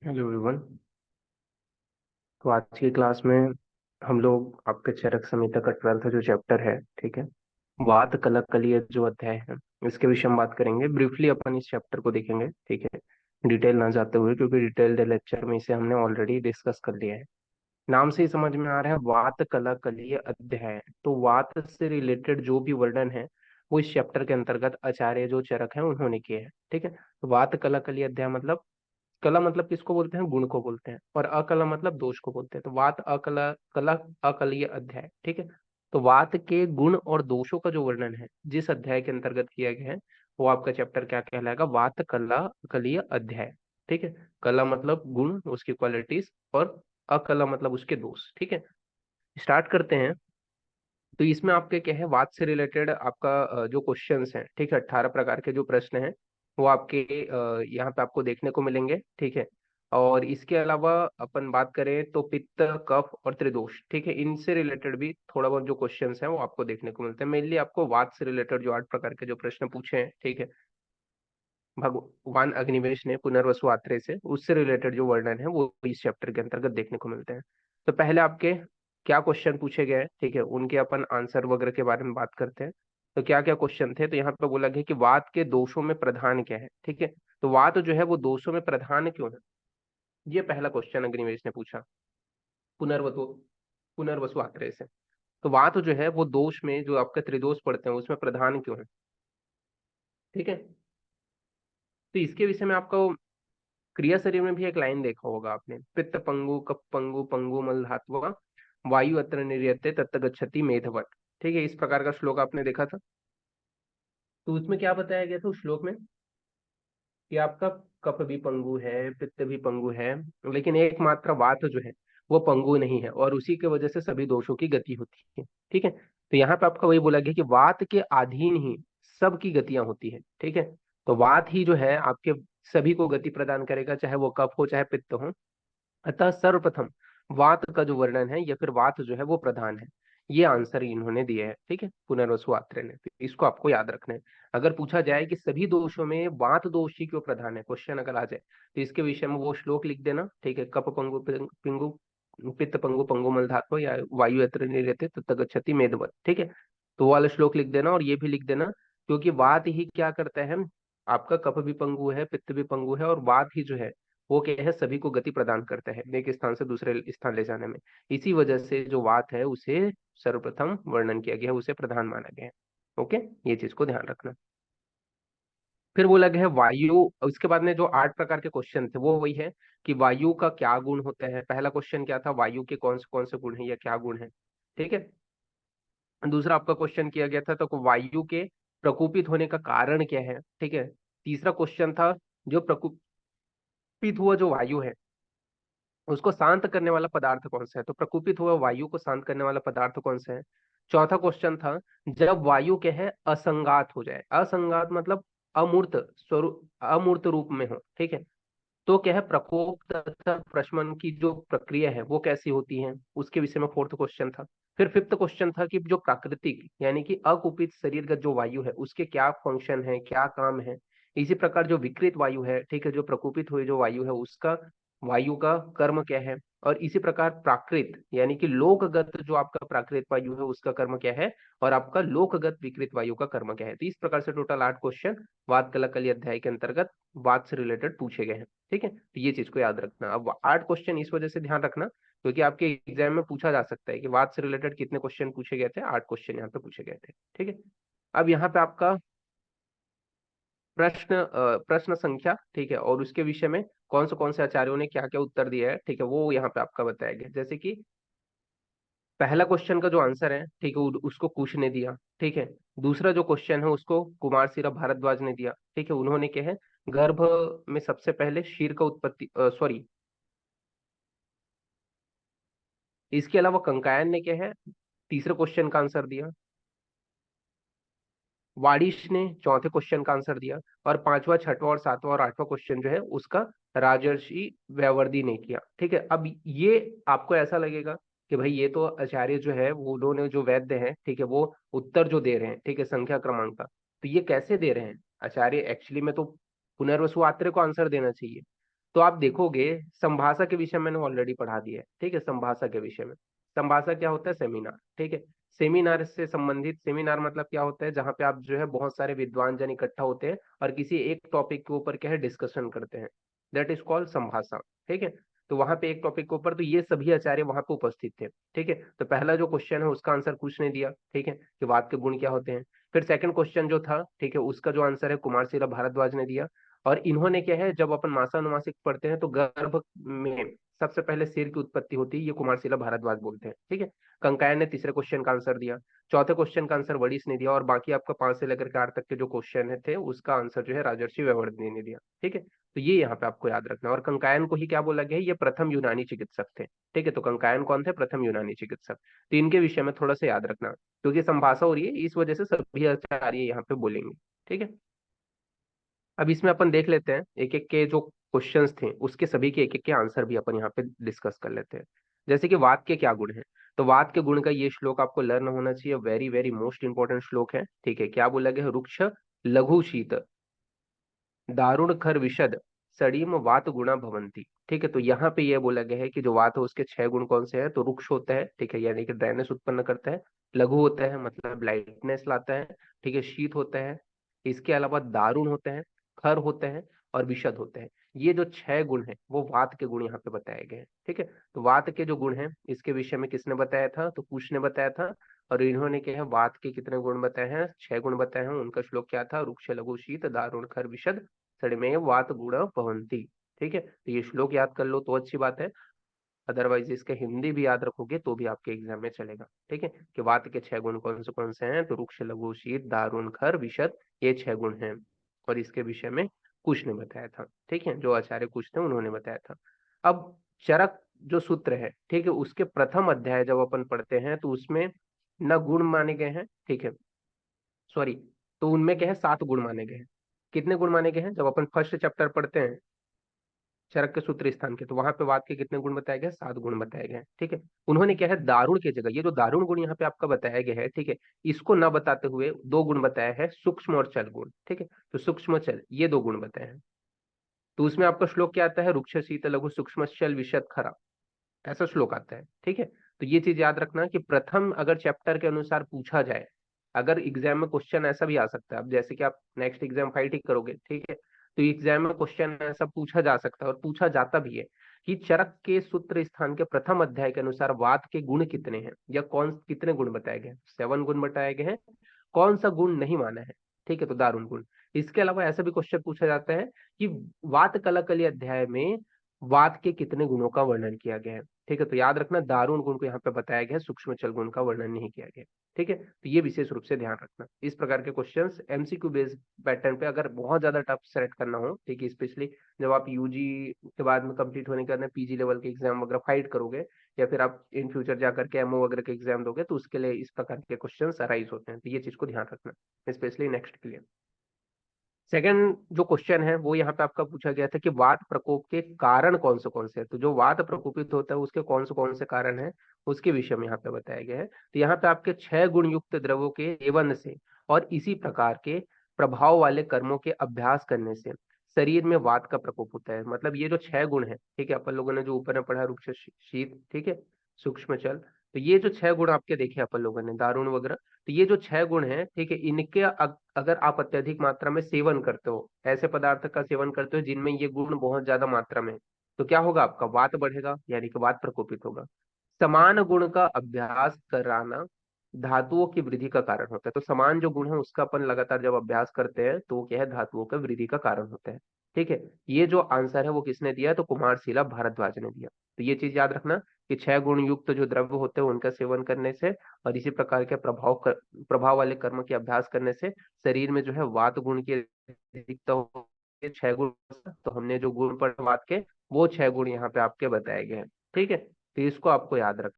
Hello everyone. तो आज की क्लास में हम लोग आपके चरक संहिता का 12th जो चैप्टर है, ठीक है, वात कलक कलिय जो अध्याय है, इसके विषय में बात करेंगे। ब्रीफली अपन इस चैप्टर को देखेंगे, ठीक है, डिटेल ना जाते हुए, क्योंकि डिटेल्ड लेक्चर में इसे हमने ऑलरेडी डिस्कस कर लिया है। नाम से ही समझ में आ रहा है, वात कला कलिय अध्याय। तो वात से रिलेटेड जो भी वर्णन है वो इस चैप्टर के अंतर्गत आचार्य जो चरक है उन्होंने किए हैं, ठीक है। तो वात कला कलिय अध्याय मतलब, कला मतलब किसको बोलते हैं? गुण को बोलते हैं। और अकला मतलब दोष को बोलते हैं। तो वात अकला कला अकलीय अध्याय, ठीक है। तो वात के गुण और दोषों का जो वर्णन है जिस अध्याय के अंतर्गत किया गया है, वो आपका चैप्टर क्या कहलाएगा? वात कला अकलीय अध्याय, ठीक है। कला मतलब गुण, उसकी क्वालिटीज, और अकला मतलब उसके दोष, ठीक है। स्टार्ट करते हैं। तो इसमें आपके क्या है, वात से रिलेटेड आपका जो क्वेश्चंस हैं, ठीक है, 18 प्रकार के जो प्रश्न हैं वो आपके यहाँ पे आपको देखने को मिलेंगे, ठीक है। और इसके अलावा अपन बात करें तो पित्त, कफ और त्रिदोष, ठीक है, इनसे रिलेटेड भी थोड़ा बहुत जो क्वेश्चंस हैं वो आपको देखने को मिलते हैं। मेनली आपको वात से रिलेटेड जो 8 प्रकार के जो प्रश्न पूछे हैं, ठीक है, भगवान अग्निवेश ने पुनर्वसु आत्रेय से, उससे रिलेटेड जो वर्णन है वो इस चैप्टर के अंतर्गत देखने को मिलते हैं। तो पहले आपके क्या क्वेश्चन पूछे गए हैं, ठीक है, उनके अपन आंसर वगैरह के बारे में बात करते हैं। तो क्या क्या क्वेश्चन थे? तो यहाँ पे बोला गया कि वात के दोषों में प्रधान क्या है, ठीक है। तो वात जो है वो दोषों में प्रधान क्यों है, ये पहला क्वेश्चन अग्निवेश ने पूछा पुनर्वसु पुनर्वसु आत्रेय से। तो वात जो है वो दोष में, जो आपके त्रिदोष पड़ते हैं उसमें प्रधान क्यों है, ठीक है। तो इसके विषय में आपको क्रिया शरीर में भी एक लाइन देखा होगा आपने, पित्त पंगु कप पंगु पंगु मल धात्वा वायु अत्र निर्यते तत्त गच्छति मेधवत, ठीक है, इस प्रकार का श्लोक आपने देखा था। तो उसमें क्या बताया गया था उस श्लोक में कि आपका कप भी पंगु है, पित्त भी पंगु है, लेकिन एकमात्र वात जो है वो पंगु नहीं है, और उसी की वजह से सभी दोषों की गति होती है, ठीक है। तो यहाँ पे आपका वही बोला गया कि वात के अधीन ही सबकी गतियां होती है, ठीक है। तो वात ही जो है आपके सभी को गति प्रदान करेगा, चाहे वो कफ हो चाहे पित्त हो। अतः सर्वप्रथम वात का जो वर्णन है या फिर वात जो है वो प्रधान है। ये आंसर इन्होंने दिए है, ठीक है, पुनर्वसु आत्रेय ने। तो इसको आपको याद रखना है। अगर पूछा जाए कि सभी दोषों में वात दोष ही क्यों प्रधान है, क्वेश्चन अगर आ जाए, तो इसके विषय में वो श्लोक लिख देना, ठीक है, कप पंगु पिंगु पित्त पंगु पंगु मल धात्व या वायु यत्र निरते तत्र गच्छति मेधवत, ठीक है। तो वो वाला श्लोक लिख देना, और ये भी लिख देना, क्योंकि वात ही क्या करता है, आपका कफ भी पंगु है, पित्त भी पंगु है, और वात ही जो है वो क्या है, सभी को गति प्रदान करता है एक स्थान से दूसरे स्थान ले जाने में। इसी वजह से जो वात है उसे सर्वप्रथम वर्णन किया गया है, उसे प्रधान माना गया है। ओके, ये चीज को ध्यान रखना। फिर बोला गया है वायु, उसके बाद में जो 8 प्रकार के क्वेश्चन थे वो वही है कि वायु का क्या गुण होता है। पहला क्वेश्चन क्या था, वायु के कौन से गुण है या क्या गुण है, ठीक है। दूसरा आपका क्वेश्चन किया गया था तो वायु के प्रकोपित होने का कारण क्या है, ठीक है। तीसरा क्वेश्चन था जो प्रकोपित हुआ जो वायु है उसको शांत करने वाला पदार्थ कौन सा है, तो प्रकुपित हुआ वायु को शांत करने वाला पदार्थ कौन सा है। चौथा क्वेश्चन था जब वायु क्या है असंगात हो जाए, असंगात मतलब अमूर्त स्वरूप, अमूर्त रूप में हो, ठीक है, तो क्या है प्रकोप तथा प्रशमन की जो प्रक्रिया है वो कैसी होती है, उसके विषय में फोर्थ क्वेश्चन था। फिर फिफ्थ क्वेश्चन था कि जो प्राकृतिक यानी कि अकुपित शरीरगत जो वायु है उसके क्या फंक्शन है, क्या काम है। इसी प्रकार जो विकृत वायु है, ठीक है, जो प्रकोपित हुई जो वायु है उसका, वायु का कर्म क्या है। और इसी प्रकार प्राकृत यानी कि लोकगत जो आपका प्राकृत वायु है उसका कर्म क्या है, और आपका लोकगत विकृत वायु का कर्म क्या है। तो इस प्रकार से टोटल 8 क्वेश्चन वाद कला कली अध्याय के अंतर्गत वाद से रिलेटेड पूछे गए हैं, ठीक है। तो ये चीज को याद रखना। अब 8 क्वेश्चन इस वजह से ध्यान रखना क्योंकि आपके एग्जाम में पूछा जा सकता है कि वाद से रिलेटेड कितने क्वेश्चन पूछे गए थे, 8 क्वेश्चन यहाँ पे पूछे गए थे, ठीक है। अब यहाँ पे आपका प्रश्न संख्या, ठीक है, और उसके विषय में कौन से आचार्यों ने क्या क्या उत्तर दिया है, ठीक है, वो यहाँ पे आपका बताया गया। जैसे कि पहला क्वेश्चन का जो आंसर है, ठीक है, उसको कुश ने दिया, ठीक है। दूसरा जो क्वेश्चन है उसको कुमार सिरा भारद्वाज ने दिया, ठीक है, उन्होंने क्या है गर्भ में सबसे पहले शीर का उत्पत्ति, सॉरी, इसके अलावा कंकायन ने क्या है तीसरे क्वेश्चन का आंसर दिया। वाडिश ने चौथे क्वेश्चन का आंसर दिया। और पांचवा, छठवां और सातवां और आठवां क्वेश्चन जो है उसका राजर्षि व्यवर्दी ने किया, ठीक है। अब ये आपको ऐसा लगेगा कि भाई ये तो आचार्य जो है वो उन्होंने जो वैद्य हैं, ठीक है, वो उत्तर जो दे रहे हैं, ठीक है, संख्या क्रमांक का, तो ये कैसे दे रहे हैं आचार्य? एक्चुअली में तो पुनर्वसु आत्रेय को आंसर देना चाहिए। तो आप देखोगे संभाषा के विषय मैंने ऑलरेडी पढ़ा दिया है, ठीक है। संभाषा के विषय में, संभाषा क्या होता है, सेमिनार, ठीक है। सेमिनार से संबंधित, सेमिनार मतलब क्या होता है, जहाँ पे आप जो है बहुत सारे विद्वान जन इकट्ठा होते हैं और किसी एक टॉपिक के ऊपर क्या है डिस्कशन करते हैं, दैट इज कॉल्ड संभाषा, ठीक है। तो वहां पे एक टॉपिक के ऊपर तो ये सभी आचार्य वहां पे उपस्थित थे, ठीक है। तो पहला जो क्वेश्चन है उसका आंसर कुछ ने दिया, ठीक है, कि वात के गुण क्या होते हैं। फिर सेकंड क्वेश्चन जो था, ठीक है, उसका जो आंसर है कुमारशिला भारद्वाज ने दिया। और इन्होंने क्या है, जब अपन मासा अनुमासिक पढ़ते हैं तो गर्भ में सबसे पहले सिर की उत्पत्ति होती है, ये कुमारशिला भारद्वाज बोलते हैं, ठीक है। कंकायन ने तीसरे क्वेश्चन का आंसर दिया। चौथे क्वेश्चन का आंसर वड़िस ने दिया, और बाकी आपका 5 से लेकर के 8 तक के जो क्वेश्चन थे उसका आंसर जो है राजर्षि व्यववर्धनी ने दिया, ठीक है। तो ये यहाँ पे आपको याद रखना है। और कंकायन को ही क्या बोला गया है, ये प्रथम यूनानी चिकित्सक थे, ठीक है। तो कंकायन कौन थे, प्रथम यूनानी चिकित्सक। तो इनके विषय में थोड़ा सा याद रखना, क्योंकि संभाषा हो रही है इस वजह से सभी आचार्य यहाँ पे बोलेंगे, ठीक है। अब इसमें अपन देख लेते हैं एक एक के जो क्वेश्चंस थे उसके सभी के एक एक के आंसर भी अपन यहाँ पे डिस्कस कर लेते हैं। जैसे कि वात के क्या गुण हैं, तो वात के गुण का ये श्लोक आपको लर्न होना चाहिए, वेरी वेरी मोस्ट इंपॉर्टेंट श्लोक है, ठीक है। क्या बोला गया है, रुक्ष लघु शीत दारुण खर विशद सड़ीम वात गुणा भवंती, ठीक है। तो यहाँ पे ये बोला गया है कि जो वात है उसके 6 गुण कौन से हैं, तो रुक्ष होता है, ठीक है, यानी कि ड्राइनेस उत्पन्न करता है। लघु होता है मतलब लाइटनेस लाता है, ठीक है। शीत होता है, इसके अलावा दारुण होता है, खर होते हैं, और विशद होते हैं। ये जो 6 गुण हैं वो वात के गुण यहाँ पे बताए गए हैं, ठीक है। तो वात के जो गुण हैं इसके विषय में किसने बताया था, तो कुश ने बताया था। और इन्होंने क्या है वात के कितने गुण बताए हैं, 6 गुण बताए हैं। उनका श्लोक क्या था, रुक्ष लघु शीत दारुण खर विशद सड़मेय वात गुण भवंती, ठीक है। तो ये श्लोक याद कर लो तो अच्छी बात है, अदरवाइज इसके हिंदी भी याद रखोगे तो भी आपके एग्जाम में चलेगा, ठीक है। कि वात के 6 गुण कौन से हैं, तो रुक्ष लघु शीत दारुण खर विशद, ये 6 गुण हैं। और इसके विषय में कुश ने बताया था, ठीक है, जो आचार्य कुश थे उन्होंने बताया था। अब चरक जो सूत्र है, ठीक है, उसके प्रथम अध्याय जब अपन पढ़ते हैं तो उसमें न गुण माने गए हैं, ठीक है, सॉरी, तो उनमें क्या है 7 गुण माने गए हैं। कितने गुण माने गए हैं, जब अपन फर्स्ट चैप्टर पढ़ते हैं चरक के सूत्र स्थान के, तो वहां पे वात के कितने गुण बताए गए, 7 गुण बताए गए हैं, ठीक है। उन्होंने क्या है दारुण की जगह ये जो दारुण गुण यहाँ पे आपका बताया गया है, ठीक है, इसको न बताते हुए 2 गुण बताया है, सूक्ष्म और चल गुण, ठीक है। तो सूक्ष्म चल ये 2 गुण बताए हैं। तो उसमें आपका श्लोक क्या आता है, रुक्ष शीत लघु सूक्ष्म चल विशद खरा, ऐसा श्लोक आता है, ठीक है। तो ये चीज याद रखना कि प्रथम अगर चैप्टर के अनुसार पूछा जाए, अगर एग्जाम में क्वेश्चन ऐसा भी आ सकता है, अब जैसे कि आप नेक्स्ट एग्जाम फाइट ही करोगे, ठीक है, तो एग्जाम में क्वेश्चन ऐसा पूछा जा सकता है और पूछा जाता भी है कि चरक के सूत्र स्थान के प्रथम अध्याय के अनुसार वात के गुण कितने हैं, या कौन कितने गुण बताए गए हैं, 7 गुण बताए गए हैं, कौन सा गुण नहीं माना है, ठीक है, तो दारुण गुण। इसके अलावा ऐसा भी क्वेश्चन पूछा जाता है कि वात कलाकली अध्याय में वात के कितने गुणों का वर्णन किया गया है, ठीक है। तो याद रखना दारुण गुण को यहाँ पे बताया गया है, सूक्ष्म चल गुण का वर्णन नहीं किया गया, ठीक है। तो ये विशेष रूप से ध्यान रखना, इस प्रकार के क्वेश्चंस एमसीक्यू बेस्ड पैटर्न पे अगर बहुत ज्यादा टफ सेलेक्ट करना हो, ठीक है, स्पेशली जब आप यूजी के बाद में कंप्लीट होने के बाद पीजी लेवल के एग्जाम वगैरह फाइट करोगे, या फिर आप इन फ्यूचर जाकर के एमओ वगैरह के एग्जाम दोगे, तो उसके लिए इस प्रकार के क्वेश्चंस अराइज होते हैं, तो ये चीज को ध्यान रखना स्पेशली नेक्स्ट के लिए। सेकंड जो क्वेश्चन है वो यहाँ पे आपका पूछा गया था कि वात प्रकोप के कारण कौन से हैं, तो जो वात प्रकोपित होता है उसके कौन से कारण है, उसके विषय में यहाँ पे बताया गया है। तो यहाँ पे आपके 6 गुण युक्त द्रव्यों के सेवन से और इसी प्रकार के प्रभाव वाले कर्मों के अभ्यास करने से शरीर में वात का प्रकोप होता है। मतलब ये जो 6 गुण है, ठीक है, अपन लोगों ने जो ऊपर में पढ़ा रुक्ष शीत, ठीक है, सूक्ष्म चल, तो ये जो 6 गुण आपके देखे अपन लोगों ने दारुण वगैरह, तो ये जो 6 गुण हैं, ठीक है, इनके अगर आप अत्यधिक मात्रा में सेवन करते हो, ऐसे पदार्थ का सेवन करते हो जिनमें ये गुण बहुत ज्यादा मात्रा में है, तो क्या होगा, आपका वात बढ़ेगा, यानी कि वात प्रकोपित होगा। समान गुण का अभ्यास कराना धातुओं की वृद्धि का कारण होता है। तो समान जो गुण है उसका अपन लगातार जब अभ्यास करते हैं तो क्या है, धातुओं का वृद्धि का कारण होता है, ठीक है। ये जो आंसर है वो किसने दिया, तो कुमारशिला भारद्वाज ने दिया। तो ये चीज याद रखना कि 6 गुण युक्त जो द्रव्य होते हैं उनका सेवन करने से और इसी प्रकार के प्रभाव वाले कर्म के अभ्यास करने से शरीर में जो है वात गुण की अधिकता होती है, 6 गुण। तो हमने जो गुण पढ़े वात के, वो 6 गुण यहाँ पे आपके बताए गए हैं, ठीक है। तो इसको आपको याद रख।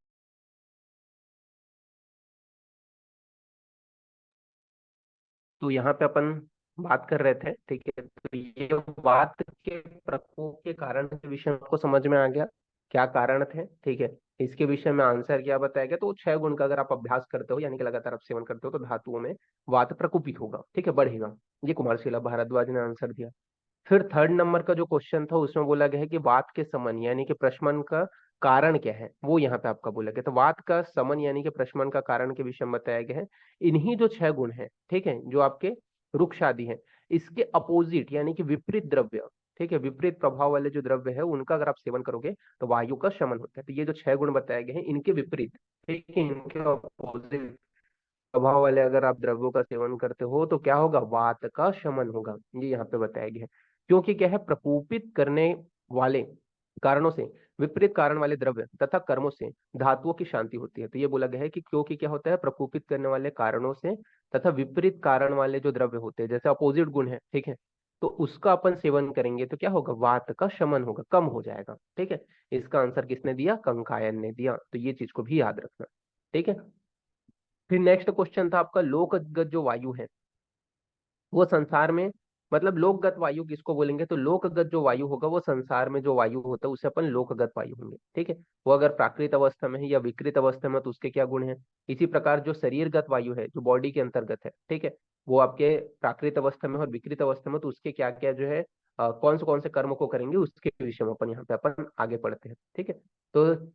तो यहाँ पे अपन बात कर रहे थे, ठीक है, तो ये बात के प्रकोप के कारण के विषय में आपको समझ में आ गया, क्या कारण थे, ठीक है। इसके विषय में आंसर क्या बताया गया, तो 6 गुण का अगर आप अभ्यास करते हो, यानी कि लगातार आप सेवन करते हो, तो धातुओं में वात प्रकोपित होगा, ठीक है, बढ़ेगा। ये कुमारशिला भारद्वाज ने आंसर दिया। फिर थर्ड नंबर का जो क्वेश्चन था उसमें बोला गया है कि वात के समन यानी कि प्रशमन का कारण क्या है, वो यहाँ पे आपका बोला गया। तो वात का समन यानी कि प्रशमन का कारण के विषय में बताया गया है। इन्हीं जो 6 गुण हैं, ठीक है, जो आपके रुक्ष आदि हैं, इसके अपोजिट यानी कि विपरीत द्रव्य, ठीक है, विपरीत प्रभाव वाले जो द्रव्य है उनका अगर आप सेवन करोगे तो वायु का शमन होता है। तो ये जो 6 गुण बताए गए हैं इनके विपरीत, ठीक है, इनके अपोजिट प्रभाव वाले अगर आप द्रव्यों का सेवन करते हो तो क्या होगा, वात का शमन होगा। ये यहाँ पे बताया गया है। क्योंकि क्या है, प्रकोपित करने वाले कारणों से, विपरीत कारण वाले द्रव्य तथा कर्मों से धातुओं की शांति होती है। तो ये बोला गया है कि क्योंकि क्या होता है, प्रकोपित करने वाले कारणों से तथा विपरीत कारण वाले जो द्रव्य होते हैं, जैसे अपोजिट गुण है, ठीक है, तो उसका अपन सेवन करेंगे तो क्या होगा, वात का शमन होगा, कम हो जाएगा। ठीक है, इसका आंसर किसने दिया, कंकायन ने दिया। तो ये चीज को भी याद रखना। ठीक है, फिर नेक्स्ट क्वेश्चन था आपका, लोकगत जो वायु है वो संसार में, मतलब लोकगत वायु किसको बोलेंगे, तो लोकगत जो वायु होगा वो संसार में जो वायु होता है उसे अपन लोकगत वायु होंगे। ठीक है, वो अगर प्राकृत अवस्था में है या विकृत अवस्था में तो उसके क्या गुण है। इसी प्रकार जो शरीरगत वायु है जो बॉडी के अंतर्गत है, ठीक है, वो आपके प्राकृत अवस्था में और विकृत अवस्था में तो उसके क्या क्या जो है, कौन से कर्म को करेंगे उसके विषय में अपन यहाँ पे अपन आगे पढ़ते हैं। ठीक है, तो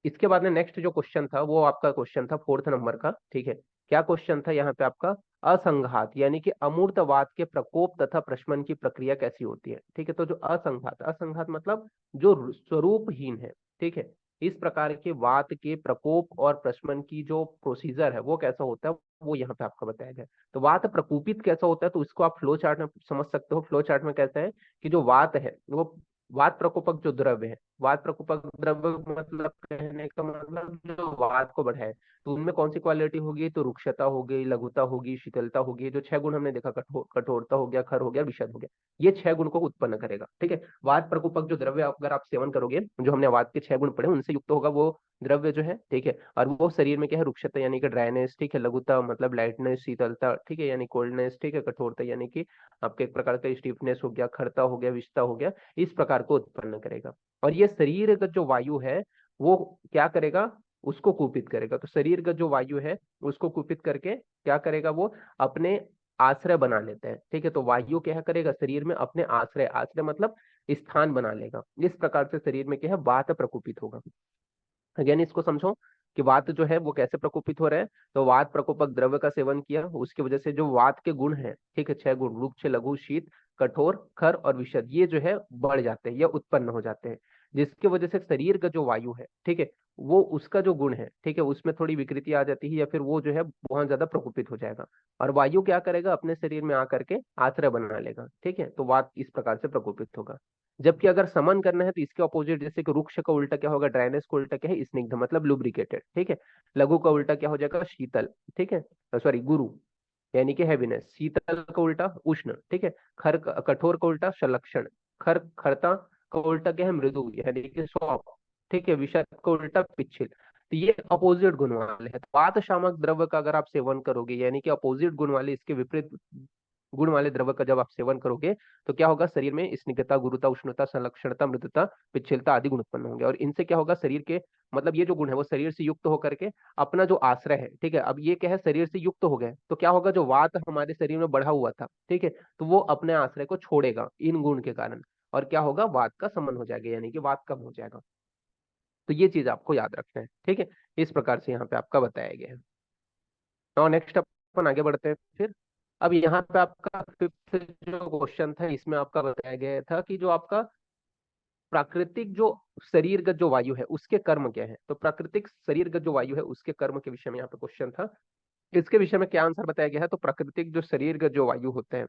इसके बाद में नेक्स्ट जो क्वेश्चन था वो आपका क्वेश्चन था फोर्थ नंबर का। ठीक है, क्या क्वेश्चन था यहाँ पे आपका, असंघात यानी कि अमूर्तवाद के प्रकोप तथा प्रशमन की प्रक्रिया कैसी होती है। ठीक है, तो जो असंघात, असंघात मतलब जो स्वरूपहीन है, ठीक है, इस प्रकार के वात के प्रकोप और प्रशमन की जो प्रोसीजर है वो कैसा होता है, वो यहाँ पे आपका बताया गया है। तो वात प्रकोपित कैसा होता है, तो उसको आप फ्लो चार्ट में समझ सकते हो। फ्लो चार्ट में कैसा है कि जो वात है वो, वात प्रकोपक जो द्रव्य है, वात प्रकोपक द्रव्य मतलब कहने का मतलब जो वात को बढ़ाए, तो उनमें कौन सी क्वालिटी होगी, तो रुक्षता हो गई, लघुता होगी, शीतलता होगी। जो 6 गुण हमने देखा, कठोरता हो गया, खर हो गया, विषद हो गया, ये 6 गुण को उत्पन्न करेगा। ठीक है, वात प्रकोपक जो द्रव्य अगर आप सेवन करोगे, जो हमने वात के 6 गुण पढ़े उनसे युक्त होगा वो द्रव्य जो है, ठीक है, और वो शरीर में क्या है, रुक्षता यानी कि ड्राइनेस, ठीक है, लघुता मतलब लाइटनेस, शीतलता, ठीक है, यानी कोल्डनेस, ठीक है, कठोरता यानी कि आपके एक प्रकार का स्टीफनेस हो गया, खरता हो गया, विषता हो गया, इस प्रकार को उत्पन्न करेगा। और ये शरीरगत जो वायु है वो क्या करेगा, उसको कुपित करेगा। तो शरीरगत जो वायु है उसको कुपित करके क्या करेगा, वो अपने आश्रय बना लेते हैं। ठीक है, तो वायु क्या करेगा, शरीर में अपने आश्रय, आश्रय मतलब स्थान बना लेगा। इस प्रकार से शरीर में क्या है, वात प्रकोपित होगा। अगेन इसको समझो कि वात जो है वो कैसे प्रकोपित हो रहा है। तो वात प्रकोपक द्रव्य का सेवन किया, उसकी वजह से जो वात के गुण है, ठीक है, 6 गुण, रुक्ष, लघु, शीत, कठोर, खर और विषद, ये जो है बढ़ जाते हैं या उत्पन्न हो जाते हैं, जिसकी वजह से शरीर का जो वायु है, ठीक है, वो उसका जो गुण है, ठीक है, उसमें थोड़ी विकृति आ जाती है या फिर वो जो है बहुत ज्यादा प्रकोपित हो जाएगा। और वायु क्या करेगा, अपने शरीर में आकर के आश्रय बना लेगा। ठीक है, तो वात इस प्रकार से प्रकोपित होगा। जबकि अगर समन करना है तो इसके ऑपोजिट, जैसे कि रुक्ष का उल्टा क्या होगा, ड्राइनेस का उल्टा क्या है, स्निग्ध मतलब लुब्रिकेटेड। ठीक है, लघु का उल्टा क्या हो जाएगा, शीतल, ठीक है, सॉरी गुरु यानी कि हैवीनेस, शीतल का उल्टा उष्ण, ठीक है, कठोर का उल्टा संलक्षण, खरता का उल्टा क्या है, मृदु यानी कि सॉफ्ट, ठीक है, विषद का उल्टा पिच्छल। तो ये अपोजिट गुण वाले हैं। तो वात शामक द्रव्य का अगर आप सेवन करोगे यानी कि अपोजिट गुण वाले, इसके विपरीत गुण वाले द्रव्य का जब आप सेवन करोगे तो क्या होगा, शरीर में स्निग्धता, गुरुता, उष्णता, संलक्षणता, मृदुता, पिच्छलता आदि गुण उत्पन्न होंगे। और इनसे क्या होगा, शरीर के, मतलब ये जो गुण है वो शरीर से युक्त होकर के अपना जो आश्रय है, ठीक है, अब ये क्या है, शरीर से युक्त हो गए तो क्या होगा, जो वात हमारे शरीर में बढ़ा हुआ था, ठीक है, तो वो अपने आश्रय को छोड़ेगा इन गुण के कारण, और क्या होगा, वात का समन हो जाएगा यानी कि वात कम हो जाएगा। तो ये चीज आपको याद रखना है। ठीक है, इस प्रकार से यहाँ पे आपका बताया गया है। और नेक्स्ट अपन आगे बढ़ते हैं फिर। अब यहाँ पे आपका फिफ्थ जो क्वेश्चन था इसमें आपका बताया गया था कि जो आपका प्राकृतिक जो शरीरगत जो वायु है उसके कर्म क्या है। तो प्राकृतिक शरीरगत जो वायु है उसके कर्म के विषय में यहाँ पे क्वेश्चन था। इसके विषय में क्या आंसर बताया गया है, तो प्राकृतिक जो शरीरगत जो वायु होते हैं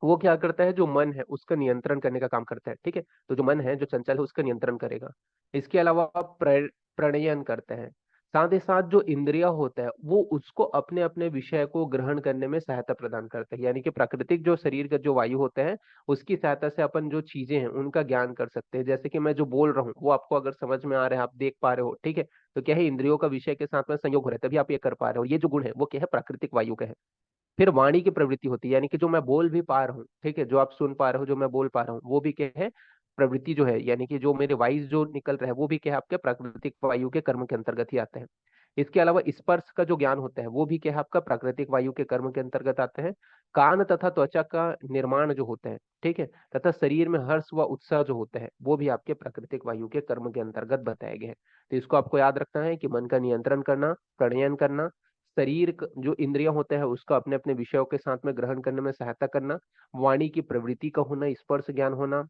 वो क्या करता है, जो मन है उसका नियंत्रण करने का काम करता है। ठीक है, तो जो मन है जो चंचल है उसका नियंत्रण करेगा। इसके अलावा प्रणयन करता है। साथ ही साथ जो इंद्रिया होता है वो उसको अपने अपने विषय को ग्रहण करने में सहायता प्रदान करता है। यानी कि प्राकृतिक जो शरीर का जो वायु होता है उसकी सहायता से अपन जो चीजें हैं उनका ज्ञान कर सकते हैं। जैसे कि मैं जो बोल रहा हूँ वो आपको अगर समझ में आ रहा है, आप देख पा रहे हो, ठीक है, तो क्या है, इंद्रियों का विषय के साथ में संयोग हो रहा है तभी आप ये कर पा रहे हो। ये जो गुण है वो क्या है, प्राकृतिक वायु का है। फिर वाणी की प्रवृत्ति होती है, यानी कि जो मैं बोल भी पा रहा हूँ, ठीक है, जो आप सुन पा रहे हो, जो मैं बोल पा रहा हूँ, वो भी क्या है, प्रवृत्ति जो है, यानी कि जो मेरे वाइस जो निकल रहा है वो भी क्या है, आपके प्राकृतिक वायु के कर्म के अंतर्गत ही आता है। इसके अलावा स्पर्श का जो ज्ञान होता है वो भी क्या है आपका प्राकृतिक वायु के कर्म के अंतर्गत आते हैं। कान तथा त्वचा का निर्माण जो होता है, ठीक है, तथा शरीर में हर्ष व उत्साह जो होता है वो भी आपके प्राकृतिक वायु के कर्म के अंतर्गत बताए गए हैं। तो इसको आपको याद रखना है कि मन का नियंत्रण करना, प्रणयन करना, जो इंद्रियां होते हैं उसको अपने अपने विषयों के साथ में ग्रहण करने में सहायता करना, वाणी की प्रवृत्ति का होना, स्पर्श ज्ञान होना,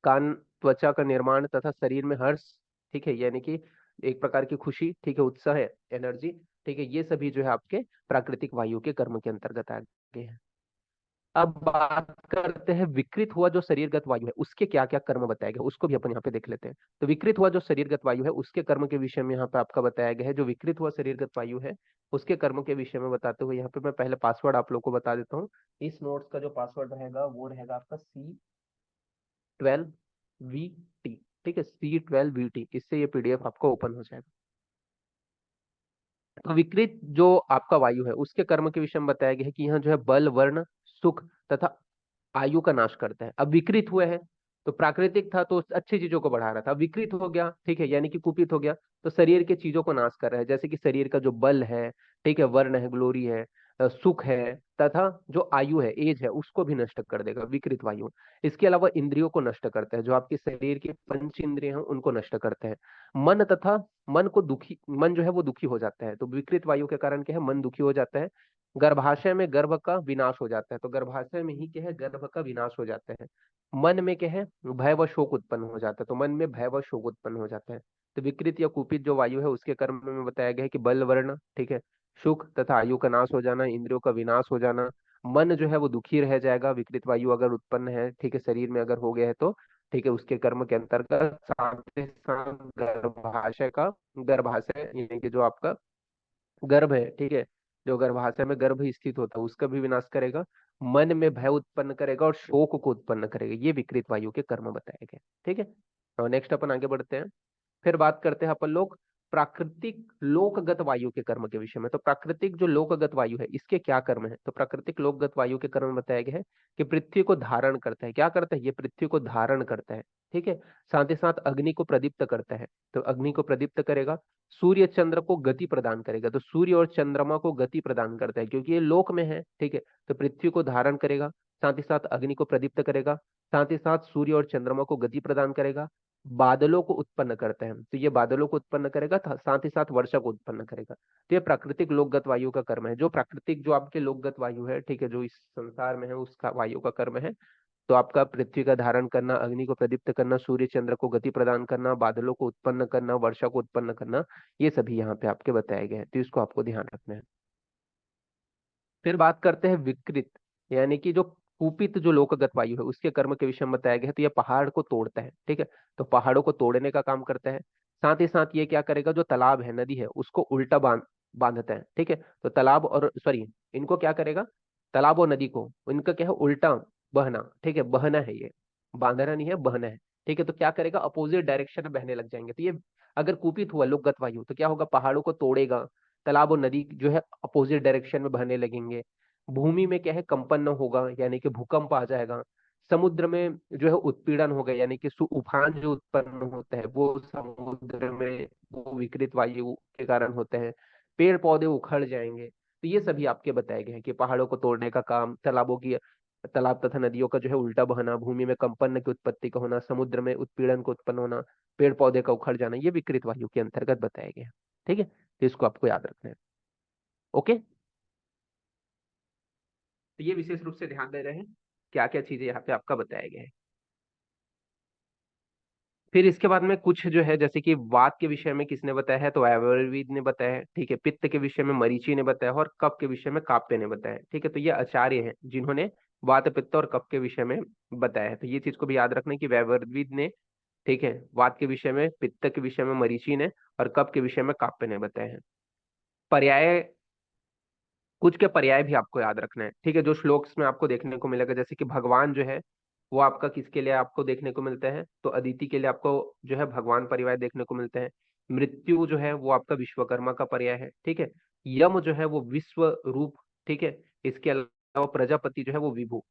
कान त्वचा का निर्माण तथा शरीर में हर्ष, ठीक है, यानी कि एक प्रकार की खुशी, ठीक है, उत्साह है, एनर्जी, ठीक है, ये सभी जो है आपके प्राकृतिक वायु के कर्म के अंतर्गत आ गए हैं। अब बात करते हैं विकृत हुआ जो शरीरगत वायु है उसके क्या क्या कर्म बताए गए, उसको भी अपन यहाँ पे देख लेते हैं। तो विकृत हुआ जो शरीरगत वायु है उसके कर्म के विषय में यहाँ पे आपका बताया गया है। जो विकृत हुआ शरीरगत वायु है उसके कर्म के विषय में बताते हुए यहाँ पे मैं पहले पासवर्ड आप लोग को बता देता हूँ। इस नोट्स का जो पासवर्ड रहेगा वो रहेगा आपका C12VT, ठीक है, C12VT, इससे ये पीडीएफ आपको ओपन हो जाएगा। तो विकृत जो आपका वायु है उसके कर्म के विषय में बताया गया है कि यहाँ जो है बल, वर्ण, सुख तथा आयु का नाश करता है। अब विकृत हुए हैं तो प्राकृतिक था तो अच्छी चीजों को बढ़ा रहा था, विकृत हो गया, ठीक है, यानी कि कुपित हो गया तो शरीर के चीजों को नाश कर रहा है, जैसे कि शरीर का जो बल है, ठीक है, वर्ण है, ग्लोरी है, सुख है, तथा जो आयु है, एज है, उसको भी नष्ट कर देगा विकृत वायु। इसके अलावा इंद्रियों को नष्ट करता है, जो आपके शरीर के पंच इंद्रिय हैं उनको नष्ट करते हैं। मन तथा मन जो है वो दुखी हो जाता है, तो विकृत वायु के कारण क्या है, मन दुखी हो जाता है। गर्भाशय में गर्भ का विनाश हो जाता है, तो गर्भाशय में ही क्या है, गर्भ का विनाश हो जाता है। मन में क्या है, भय व शोक उत्पन्न हो जाता है, तो मन में भय व शोक उत्पन्न हो जाता है। तो विकृत या कुपित जो वायु है उसके कर्म में बताया गया है कि बल, वर्ण, ठीक है, सुख तथा आयु का नाश हो जाना, इंद्रियों का विनाश हो जाना, मन जो है वो दुखी रह जाएगा, विकृत वायु अगर उत्पन्न है, ठीक है, शरीर में अगर हो गया है तो, ठीक है, उसके कर्म के अंतर्गत साथ ही साथ गर्भाशय यानी कि जो आपका गर्भ है, ठीक है, जो गर्भाशय में गर्भ स्थित होता है उसका भी विनाश करेगा, मन में भय उत्पन्न करेगा और शोक को उत्पन्न करेगा। ये विकृत वायु के कर्म बताए गए, ठीक है। और नेक्स्ट अपन आगे बढ़ते हैं। फिर बात करते हैं अपन लोग प्राकृतिक लोकगत वायु के कर्म के विषय में। तो प्राकृतिक जो लोकगत वायु है इसके क्या कर्म है, तो प्राकृतिक लोकगत वायु के कर्म में बताया गया है कि पृथ्वी को धारण करता है। क्या करता है, ये पृथ्वी को धारण करता है, ठीक है, साथ ही साथ अग्नि को प्रदीप्त करता है, तो अग्नि को प्रदीप्त करेगा, सूर्य चंद्र को गति प्रदान करेगा, तो सूर्य और चंद्रमा को गति प्रदान करता है क्योंकि ये लोक में है, ठीक है, तो पृथ्वी को धारण करेगा, साथ ही साथ अग्नि को प्रदीप्त करेगा, साथ ही साथ सूर्य और चंद्रमा को गति प्रदान करेगा, बादलों को उत्पन्न करते हैं, तो ये बादलों को उत्पन्न करेगा, साथ ही साथ वर्षा को उत्पन्न करेगा। तो ये प्राकृतिक लोकगत वायु का कर्म है। जो प्राकृतिक जो आपके लोकगत वायु है, ठीक है, जो इस संसार में है उसका वायु का कर्म है। तो आपका पृथ्वी का धारण करना, अग्नि को प्रदीप्त करना, सूर्य चंद्र को गति प्रदान करना, बादलों को उत्पन्न करना, वर्षा को उत्पन्न करना, ये सभी यहाँ पे आपके बताए गए हैं, तो इसको आपको ध्यान रखना है। फिर बात करते हैं विकृत, यानी कि जो कुपित जो लोकगत वायु है उसके कर्म के विषय में बताया गया है। तो ये पहाड़ को तोड़ता है, ठीक है, तो पहाड़ों को तोड़ने का काम करता है। साथ ही साथ ये क्या करेगा, जो तालाब है, नदी है, उसको उल्टा बांधता है, ठीक है, तो तालाब और सॉरी, इनको क्या करेगा, तालाब और नदी को इनका क्या है, उल्टा बहना, ठीक है, बहना है ये, बांधना नहीं है, बहना है, ठीक है, तो क्या करेगा, अपोजिट डायरेक्शन में बहने लग जाएंगे। तो ये अगर कुपित हुआ लोकगत वायु तो क्या होगा, पहाड़ों को तोड़ेगा, तालाब और नदी जो है अपोजिट डायरेक्शन में बहने लगेंगे, भूमि में क्या है, कंपन होगा, यानी कि भूकंप आ जाएगा, समुद्र में जो है उत्पीड़न होगा, यानी कि उफान जो उत्पन्न होता है वो समुद्र में वो विकृत वायु के कारण होते हैं, पेड़ पौधे उखड़ जाएंगे। तो ये सभी आपके बताए गए हैं कि पहाड़ों को तोड़ने का काम, तालाब तथा नदियों का जो है उल्टा बहना, भूमि में कंपन की उत्पत्ति का होना, समुद्र में उत्पीड़न को उत्पन्न होना, पेड़ पौधे का उखड़ जाना, ये विकृत वायु के अंतर्गत बताए गए हैं, ठीक है, तो इसको आपको याद रखना है। ओके, तो ये विशेष रूप से ध्यान दे रहे हैं क्या क्या चीजें यहाँ पे आपका बताया गया है। फिर इसके बाद में कुछ जो है जैसे कि वात के विषय में किसने बताया है, तो आयुर्वेद ने बताया है, ठीक है, पित्त के विषय में मरीचि ने बताया और कफ के विषय में काप्य ने बताया है, ठीक है, तो ये आचार्य हैं जिन्होंने वात, पित्त और कफ के विषय में बताया है। तो ये चीज को भी याद रखना है कि आयुर्वेद ने, ठीक है, वात के विषय में, पित्त के विषय में मरीचि ने और कफ के विषय में काप्य ने बताया है। पर्याय, कुछ के पर्याय भी आपको याद रखना है, ठीक है, जो श्लोक्स में आपको देखने को मिलेगा, जैसे कि भगवान जो है वो आपका किसके लिए आपको देखने को मिलता है, तो अदिति के लिए आपको जो है भगवान पर्याय देखने को मिलते हैं। मृत्यु जो है वो आपका विश्वकर्मा का पर्याय है, ठीक है। यम जो है वो विश्व रूप, ठीक है। इसके अलावा प्रजापति जो है वो विभु,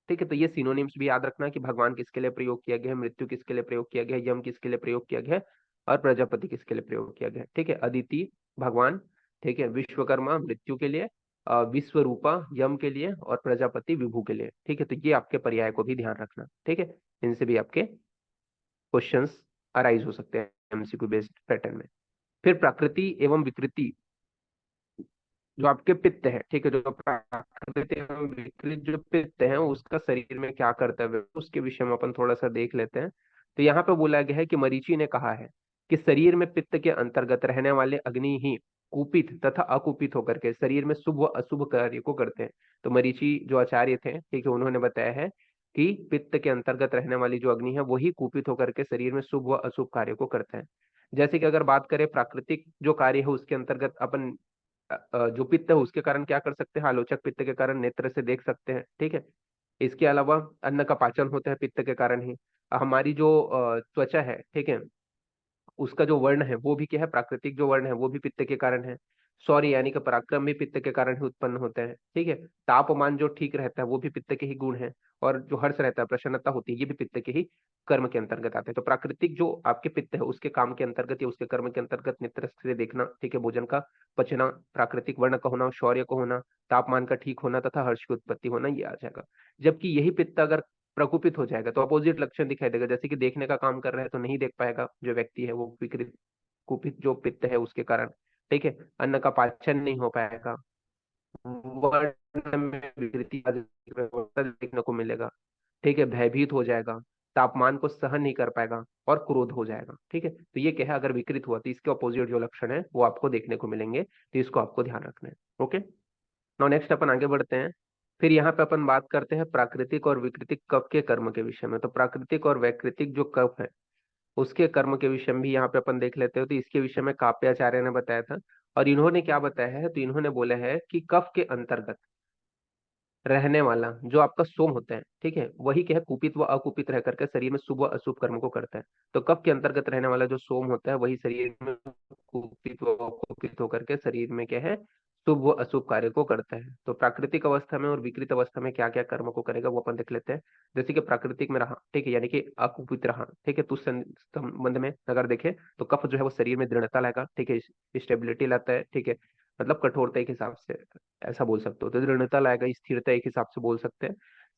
ठीक है। तो ये सिनोनिम्स भी याद रखना कि भगवान किसके लिए प्रयोग किया गया है, मृत्यु किसके लिए प्रयोग किया गया है, यम किसके लिए प्रयोग किया गया है, और प्रजापति किसके लिए प्रयोग किया गया है? ठीक है, अदिति भगवान, ठीक है, विश्वकर्मा मृत्यु के लिए, विश्वरूपा यम के लिए, और प्रजापति विभू के लिए। ठीक है, तो ये आपके पर्याय को भी ध्यान रखना। ठीक है, इनसे भी आपके क्वेश्चंस अराइज हो सकते हैं एमसीक्यू बेस्ड पैटर्न में। फिर प्रकृति एवं विकृति, जो आपके पित्त है, ठीक है, जो प्राकृतिक एवं विकृत जो पित्त है उसका शरीर में क्या कर्तव्य है उसके विषय में अपन थोड़ा सा देख लेते हैं। तो यहाँ पे बोला गया है कि मरीचि ने कहा है कि शरीर में पित्त के अंतर्गत रहने वाले अग्नि ही कुपित तथा अकुपित होकर के शरीर में शुभ व अशुभ कार्य को करते हैं। तो मरीचि जो आचार्य थे, ठीक है, उन्होंने बताया है कि पित्त के अंतर्गत रहने वाली जो अग्नि है वही कुपित होकर के शरीर में शुभ व अशुभ कार्य को करते हैं। जैसे कि अगर बात करें प्राकृतिक जो कार्य है उसके अंतर्गत अपन जो पित्त है उसके कारण क्या कर सकते हैं, आलोचक पित्त के कारण नेत्र से देख सकते हैं। ठीक है, इसके अलावा अन्न का पाचन होता है पित्त के कारण ही। हमारी जो त्वचा है, ठीक है, उसका जो वर्ण है वो भी क्या है, प्राकृतिक जो वर्ण है वो भी पित्त के कारण है। सॉरी, यानी कि पराक्रम भी पित्त के कारण ही उत्पन्न होते हैं। ठीक है, तापमान जो ठीक रहता है वो भी पित्त के ही गुण है। और जो हर्ष रहता है, प्रसन्नता होती है, ये भी पित्त के ही कर्म के अंतर्गत आते हैं। तो प्राकृतिक जो आपके पित्त है उसके काम के अंतर्गत या उसके कर्म के अंतर्गत नेत्र से देखना, ठीक है, भोजन का पचना, प्राकृतिक वर्ण का होना, शौर्य का होना, तापमान का ठीक होना तथा हर्ष की उत्पत्ति होना, ये आ जाएगा। जबकि यही पित्त अगर प्रकोपित हो जाएगा तो अपोजिट लक्षण दिखाई देगा, जैसे कि देखने का काम कर रहा है तो नहीं देख पाएगा जो व्यक्ति है वो, विकृत कुपित जो पित्त है उसके कारण। ठीक है, अन्न का पाचन नहीं हो पाएगा, वर्ण में विकृति देखने को मिलेगा। ठीक है, भयभीत हो जाएगा, तापमान को सहन नहीं कर पाएगा और क्रोध हो जाएगा। ठीक है, तो ये क्या है, अगर विकृत हुआ तो इसके अपोजिट जो लक्षण है वो आपको देखने को मिलेंगे, तो इसको आपको ध्यान रखना है। ओके, नाउ नेक्स्ट अपन आगे बढ़ते हैं। फिर यहाँ पे अपन बात करते हैं प्राकृतिक और विकृतिक कफ के कर्म के विषय में। तो प्राकृतिक और वैकृतिक जो कफ है उसके कर्म के विषय में भी यहाँ पे अपन देख लेते हो। तो इसके विषय में काव्याचार्य ने बताया था, और इन्होंने क्या बताया है, तो इन्होंने बोला है कि कफ के अंतर्गत रहने वाला जो आपका सोम होता है, ठीक है, वही क्या है, कुपित व अकुपित रह करके शरीर में शुभ व अशुभ कर्म को करता है। तो कफ के अंतर्गत रहने वाला जो सोम होता है वही शरीर में कुपित व अकुपित होकर के शरीर में क्या है, शुभ व अशुभ कार्य को करता है। तो प्राकृतिक अवस्था में और विकृत अवस्था में क्या क्या कर्म को करेगा वो अपन देख लेते हैं। जैसे कि प्राकृतिक में रहा, ठीक है, यानी कि अकुपित रहा, ठीक है, तो उस संबंध में अगर देखें तो कफ जो है वो शरीर में दृढ़ता लाएगा, ठीक है, स्टेबिलिटी लाता है, ठीक है, मतलब कठोरता एक हिसाब से ऐसा बोल सकते हो। तो दृढ़ता लाएगा, स्थिरता एक हिसाब से बोल सकते हैं।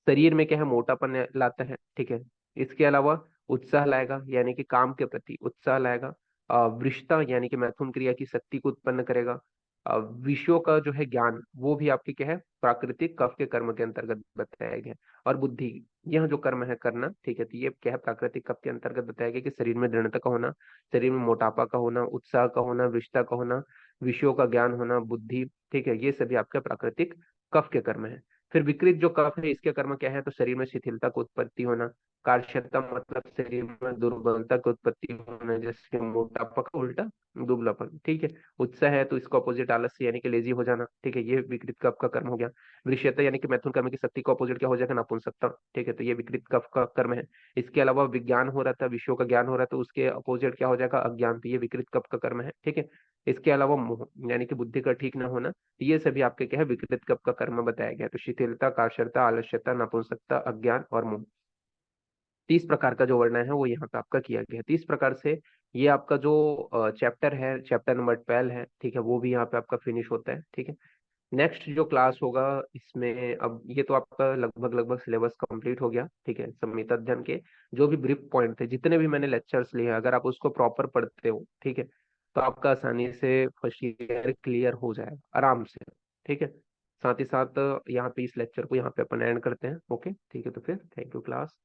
शरीर में क्या है, मोटापन लाता है। ठीक है, इसके अलावा उत्साह लाएगा, यानी कि काम के प्रति उत्साह लाएगा। वृषता यानी कि मैथुन क्रिया की शक्ति को उत्पन्न करेगा। विषयों का जो है ज्ञान वो भी आपके क्या है, प्राकृतिक कफ के कर्म के अंतर्गत बताया गया है। और बुद्धि, यह जो कर्म है करना, ठीक है, तो ये क्या है, प्राकृतिक कफ के अंतर्गत बताया गया कि शरीर में दृढ़ता का होना, शरीर में मोटापा का होना, उत्साह का होना, वृषता का होना, विषयों का ज्ञान होना, बुद्धि, ठीक है, ये सभी आपका प्राकृतिक कफ के कर्म है। फिर विकृत जो कफ है इसके कर्म क्या है, तो शरीर में शिथिलता को उत्पत्ति होना, कार्य मतलब शरीर में दुर्बलता की उत्पत्ति होना, जैसे मोटापा का उल्टा दुबलापन। ठीक है, उत्साह है तो इसको अपोजिट आलस्य यानी कि लेजी हो जाना। ठीक है, ये विकृत कफ का कर्म हो गया। वृषयता यानी कि मैथुन कर्म की शक्ति को अपोजिट क्या हो जाएगा, नपुंसकता। ठीक है, तो ये विकृत कफ का कर्म है। इसके अलावा विज्ञान हो रहा था, विषयों का ज्ञान हो रहा था, उसके अपोजिट क्या हो जाएगा, अज्ञान, तो ये विकृत कफ का कर्म है। ठीक है, इसके अलावा मोह यानी कि बुद्धि का ठीक न होना, ये सभी आपके क्या है, विकृत कफ का कर्म बताया गया। तो शिथिलता, काशरता, आलस्यता, नपुंसकता, अज्ञान और मोह, 30 प्रकार का जो वर्णन है वो यहाँ पे आपका किया गया है। 30 प्रकार से ये आपका जो चैप्टर है, चैप्टर नंबर 12 है, ठीक है, वो भी यहाँ पे आपका फिनिश होता है। ठीक है, नेक्स्ट जो क्लास होगा इसमें, अब ये तो आपका लगभग लगभग सिलेबस कंप्लीट हो गया। ठीक है, संहिता अध्ययन के जो भी ब्रीफ पॉइंट थे, जितने भी मैंने लेक्चर्स लिए हैं, अगर आप उसको प्रॉपर पढ़ते हो, ठीक है, तो आपका आसानी से फर्स्ट ईयर क्लियर हो जाएगा आराम से। ठीक है, साथ ही साथ यहाँ पे इस लेक्चर को यहाँ पे अपन एंड करते हैं। ओके, ठीक है, तो फिर थैंक यू क्लास।